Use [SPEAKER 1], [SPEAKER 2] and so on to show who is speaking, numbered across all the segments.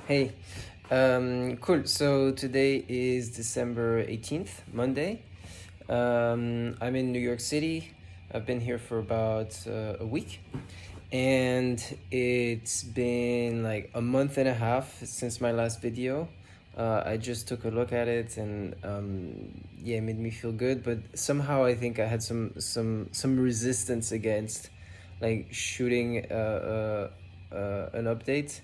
[SPEAKER 1] Hey, cool. So today is December 18th, Monday. I'm in New York City. I've been here for about a week. And it's been like a month and a half since my last video. I just took a look at it and yeah, it made me feel good. But somehow I think I had some resistance against like shooting an update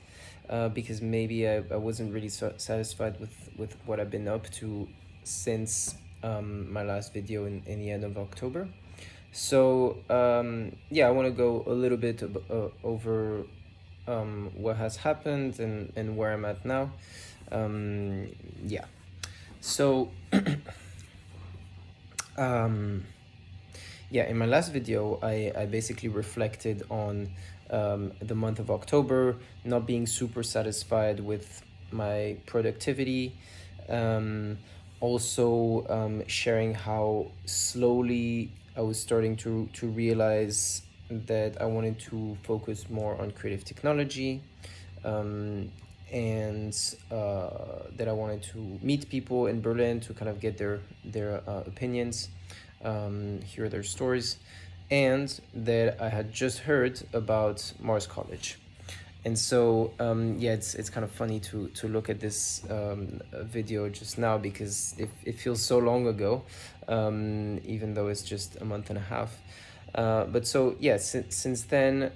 [SPEAKER 1] because maybe I wasn't really satisfied with what I've been up to since my last video in the end of October. So yeah, I want to go a little bit over what has happened and where I'm at now. Yeah. So yeah, in my last video, I basically reflected on the month of October, not being super satisfied with my productivity. Also sharing how slowly I was starting to realize that I wanted to focus more on creative technology, and that I wanted to meet people in Berlin to kind of get their opinions, hear their stories, and that I had just heard about Mars College. And so yeah, it's kind of funny to look at this video just now because it feels so long ago, even though it's just a month and a half. But so yeah, since then,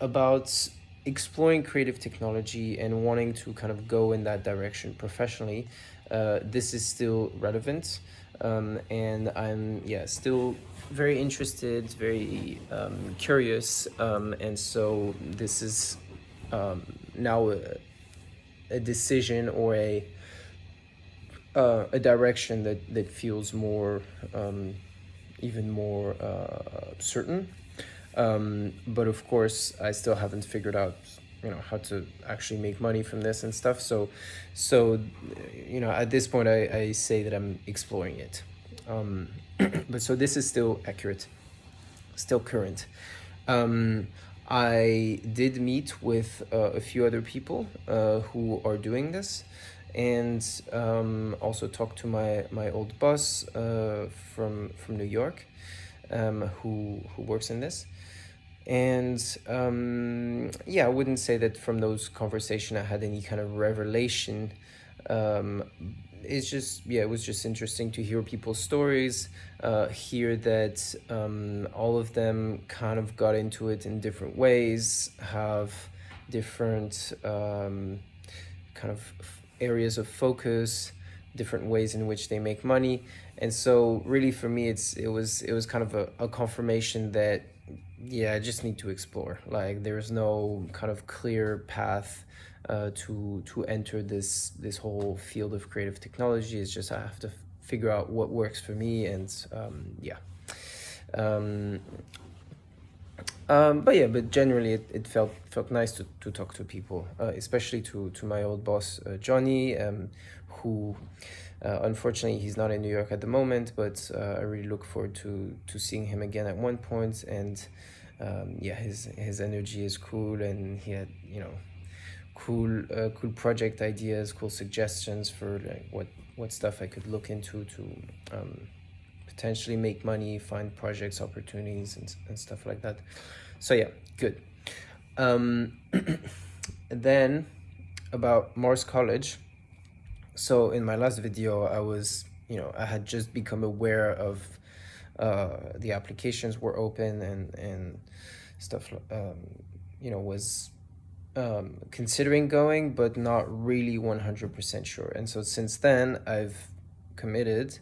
[SPEAKER 1] about exploring creative technology and wanting to kind of go in that direction professionally, this is still relevant, and I'm still very interested, very curious, and so this is now a decision or a direction that feels more even more certain. But of course, I still haven't figured out, how to actually make money from this and stuff. So at this point, I say that I'm exploring it. But so this is still accurate, still current. I did meet with a few other people who are doing this, and also talked to my old boss from New York, who works in this. And yeah, I wouldn't say that from those conversations I had any kind of revelation. Um, it's just, yeah, it was just interesting to hear people's stories, hear that all of them kind of got into it in different ways, have different kind of areas of focus, different ways in which they make money. And so really for me, it was kind of a confirmation that, yeah, I just need to explore. Like there's no kind of clear path to enter this whole field of creative technology. It's just I have to figure out what works for me, and yeah. Um, but generally it felt nice to talk to people, especially to my old boss, Johnny, who unfortunately he's not in New York at the moment, but I really look forward to seeing him again at one point. And yeah, his energy is cool, and he had cool project ideas, cool suggestions for like what stuff I could look into to potentially make money, find projects, opportunities, and stuff like that. So yeah, good. Then about Morse College. So in my last video, I had just become aware of the applications were open, and stuff, was considering going, but not really 100% sure. And so since then, I've committed,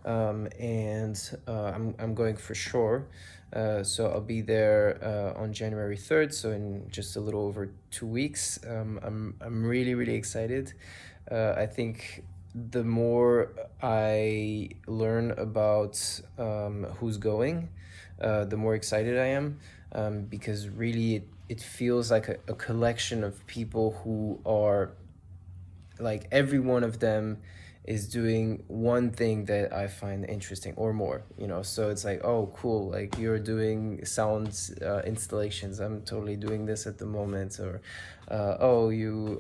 [SPEAKER 1] and I'm going for sure. So I'll be there on January 3rd, so in just a little over 2 weeks. I'm really, really excited. I think the more I learn about who's going, the more excited I am, because really it feels like a collection of people who are, like, every one of them is doing one thing that I find interesting or more, so it's like, oh cool, like you're doing sound installations, I'm totally doing this at the moment, or oh, you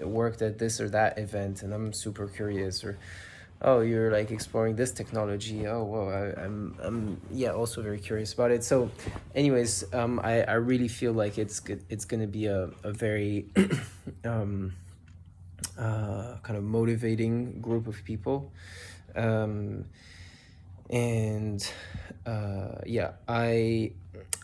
[SPEAKER 1] worked at this or that event and I'm super curious, or oh, you're like exploring this technology, oh well, I'm yeah, also very curious about it. So anyways, I really feel like it's gonna be a very kind of motivating group of people. um, and yeah, I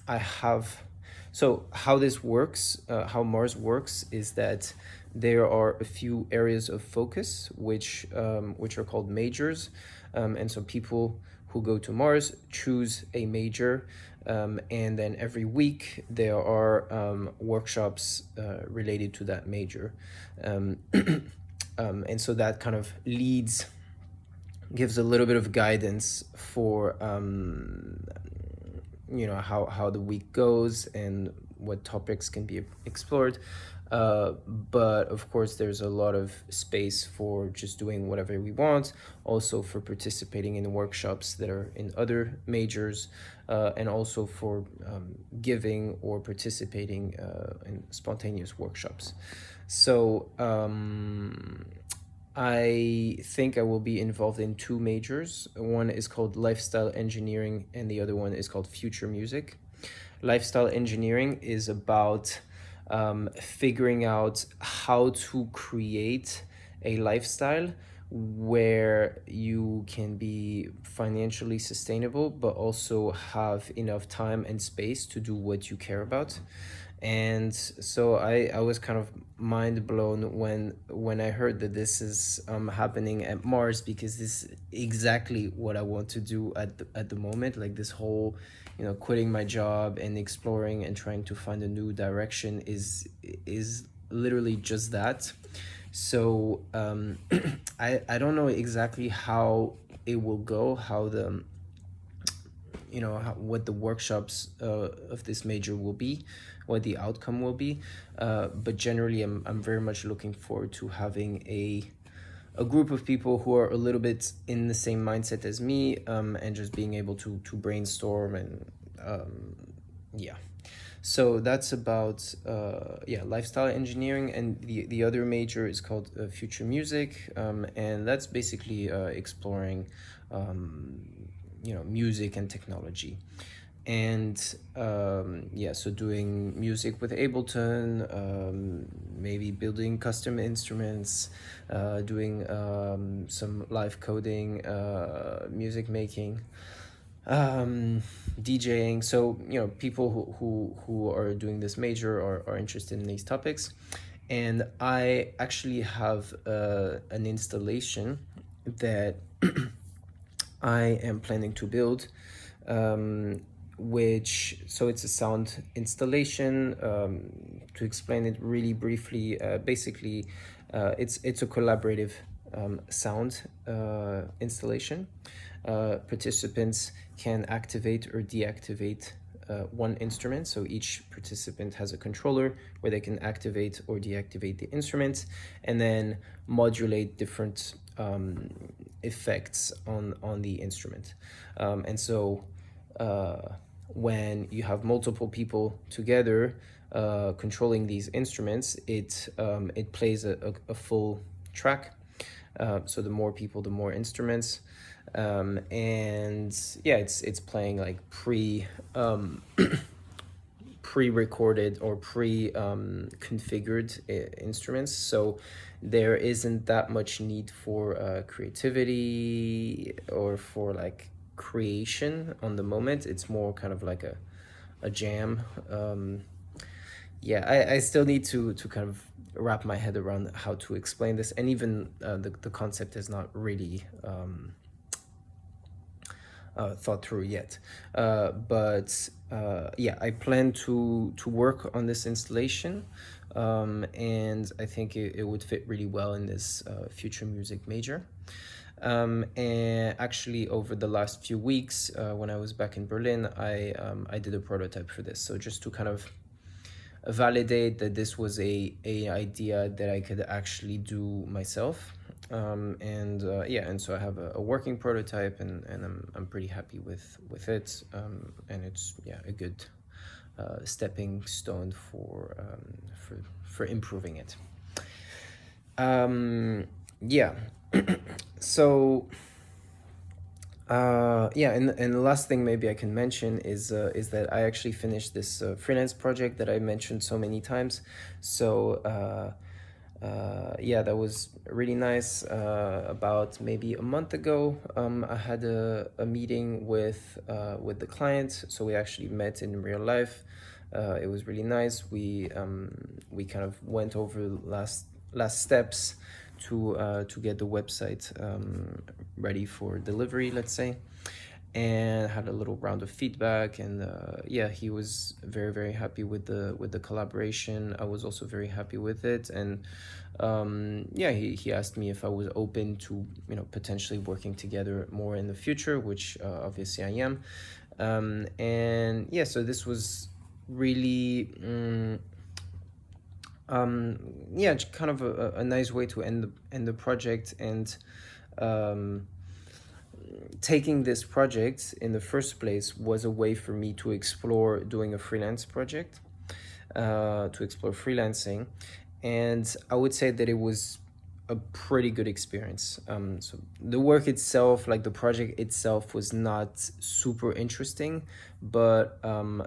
[SPEAKER 1] have, so how this works, how Mars works is that there are a few areas of focus which are called majors, and so people who go to Mars choose a major, and then every week there are workshops related to that major, and so that kind of gives a little bit of guidance for how the week goes and what topics can be explored. But of course, there's a lot of space for just doing whatever we want, also for participating in workshops that are in other majors, and also for giving or participating in spontaneous workshops. So I think I will be involved in two majors. One is called Lifestyle Engineering, and the other one is called Future Music. Lifestyle Engineering is about figuring out how to create a lifestyle where you can be financially sustainable, but also have enough time and space to do what you care about. And so I was kind of mind blown when I heard that this is happening at Mars, because this is exactly what I want to do at the moment. Like this whole, quitting my job and exploring and trying to find a new direction is literally just that. So I don't know exactly how it will go, how the what the workshops of this major will be, what the outcome will be, but generally I'm very much looking forward to having a group of people who are a little bit in the same mindset as me, and just being able to brainstorm and yeah. So that's about lifestyle engineering, and the other major is called Future Music, and that's basically exploring music and technology. And so doing music with Ableton, maybe building custom instruments, doing some live coding, music making, DJing. So people who are doing this major are interested in these topics. And I actually have an installation that I am planning to build, so it's a sound installation. To explain it really briefly, basically, it's a collaborative sound installation. Participants can activate or deactivate one instrument. So each participant has a controller where they can activate or deactivate the instrument, and then modulate different effects on the instrument. And so when you have multiple people together controlling these instruments, it plays a full track. So the more people, the more instruments, and yeah, it's playing like pre-recorded or configured instruments. So there isn't that much need for creativity or for like creation on the moment. It's more kind of like a jam. I still need to kind of wrap my head around how to explain this, and even the concept is not really thought through yet. But I plan to work on this installation, and I think it would fit really well in this future music major. And actually, over the last few weeks, when I was back in Berlin, I did a prototype for this. So just to kind of validate that this was a idea that I could actually do myself. And so I have a working prototype, and I'm pretty happy with it, and it's a good stepping stone for improving it. Yeah. So and the last thing maybe I can mention is that I actually finished this freelance project that I mentioned so many times. So that was really nice. About maybe a month ago, I had a meeting with the client, so we actually met in real life. It was really nice. We kind of went over last steps to get the website ready for delivery, let's say, and had a little round of feedback. And he was very, very happy with the collaboration. I was also very happy with it. And he asked me if I was open to potentially working together more in the future, which obviously I am. So this was really kind of a nice way to end the project. And taking this project in the first place was a way for me to explore doing a freelance project, to explore freelancing. And I would say that it was a pretty good experience. So the work itself, like the project itself, was not super interesting, but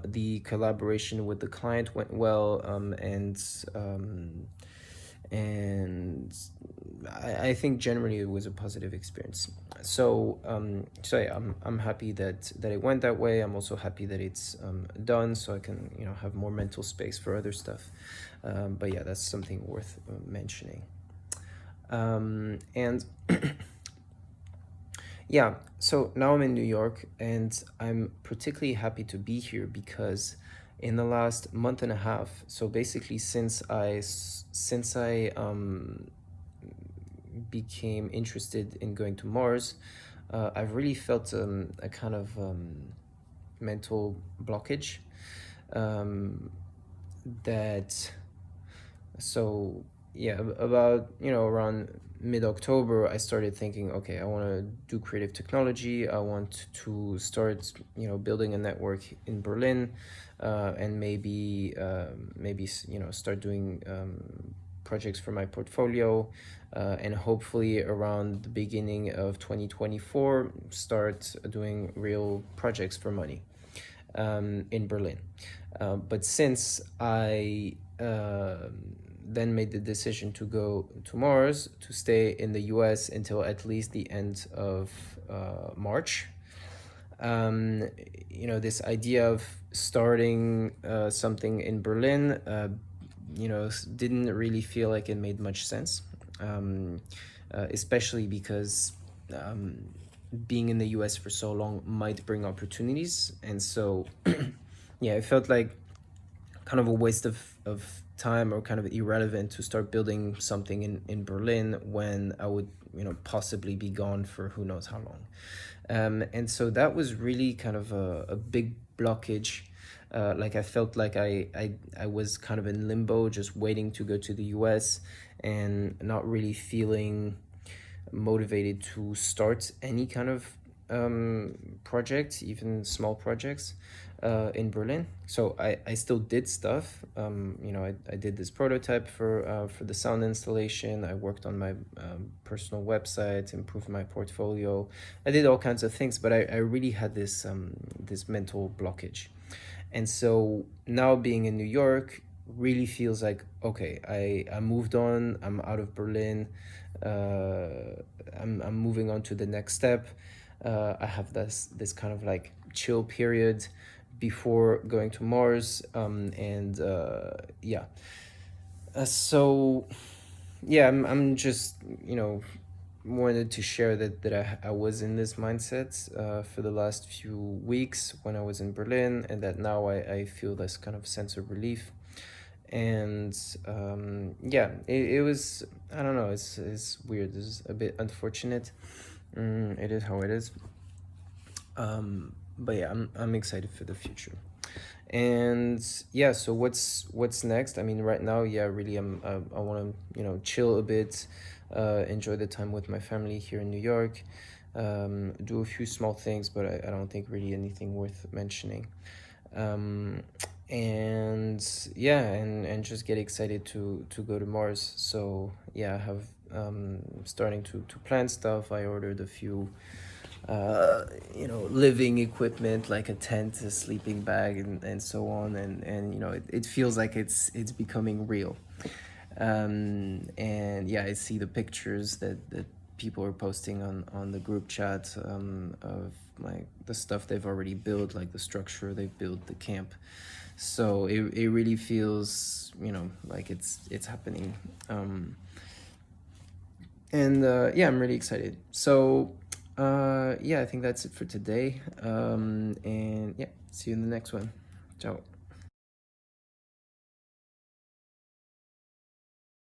[SPEAKER 1] the collaboration with the client went well, and I think generally it was a positive experience. So I'm happy that it went that way. I'm also happy that it's done, so I can have more mental space for other stuff. But yeah, that's something worth mentioning. And yeah, so now I'm in New York, and I'm particularly happy to be here because in the last month and a half, so basically since I became interested in going to Mars, I've really felt a kind of mental blockage, that so yeah, about around mid-October, I started thinking, okay, I want to do creative technology. I want to start building a network in Berlin, and maybe start doing projects for my portfolio, and hopefully around the beginning of 2024 start doing real projects for money in Berlin. But since I then made the decision to go to Mars, to stay in the US until at least the end of March, this idea of starting something in Berlin, didn't really feel like it made much sense, especially because being in the US for so long might bring opportunities. And so, it felt like kind of a waste of time, or kind of irrelevant to start building something in Berlin when I would possibly be gone for who knows how long. And so that was really kind of a big blockage. Like I felt like I was kind of in limbo, just waiting to go to the US and not really feeling motivated to start any kind of project, even small projects, in Berlin. So I still did stuff. I did this prototype for the sound installation. I worked on my personal website, improved my portfolio. I did all kinds of things, but I really had this mental blockage. And so now being in New York really feels like, okay, I moved on. I'm out of Berlin. I'm moving on to the next step. I have this kind of like chill period before going to Mars, I'm just wanted to share that I was in this mindset for the last few weeks when I was in Berlin, and that now I feel this kind of sense of relief. And it was, I don't know, it's weird, it's a bit unfortunate. It is how it is. But yeah, I'm excited for the future. And yeah, so what's next? I mean, right now, yeah, really, I want to chill a bit, enjoy the time with my family here in New York, do a few small things, but I don't think really anything worth mentioning. Um, and yeah, and just get excited to go to Mars. So yeah, I have starting to plan stuff. I ordered a few living equipment like a tent, a sleeping bag, and so on, and it feels like it's becoming real. And yeah, I see the pictures that people are posting on the group chat, of like the stuff they've already built, like the structure they've built, the camp. So it really feels, like it's happening. And yeah, I'm really excited. So yeah, I think that's it for today. And yeah, see you in the next one. Ciao.